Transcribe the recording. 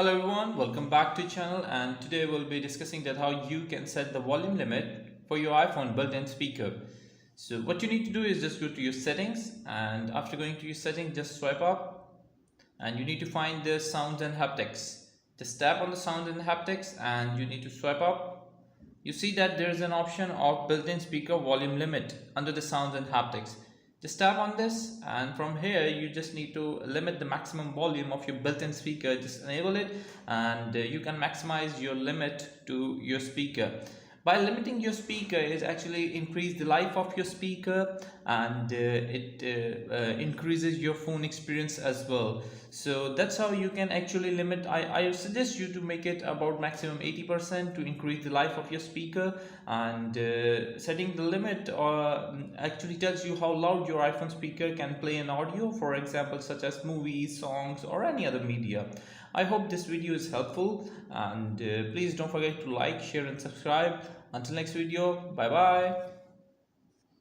Hello everyone, welcome back to the channel, and today we'll be discussing that how you can set the volume limit for your iPhone built-in speaker. So what you need to do is just go to your settings, and after going to your settings just swipe up and you need to find the sounds and haptics. Just tap on the sound and haptics and you need to swipe up. You see that there is an option of built-in speaker volume limit under the sounds and haptics. Just tap on this, and from here you just need to limit the maximum volume of your built-in speaker. Just enable it, and you can maximize your limit to your speaker. By limiting your speaker is actually increase the life of your speaker, and it increases your phone experience as well. So that's how you can actually limit. I suggest you to make it about maximum 80% to increase the life of your speaker, and setting the limit actually tells you how loud your iPhone speaker can play an audio, for example such as movies, songs or any other media. I hope this video is helpful, and please don't forget to like, share and subscribe. Until next video, bye bye.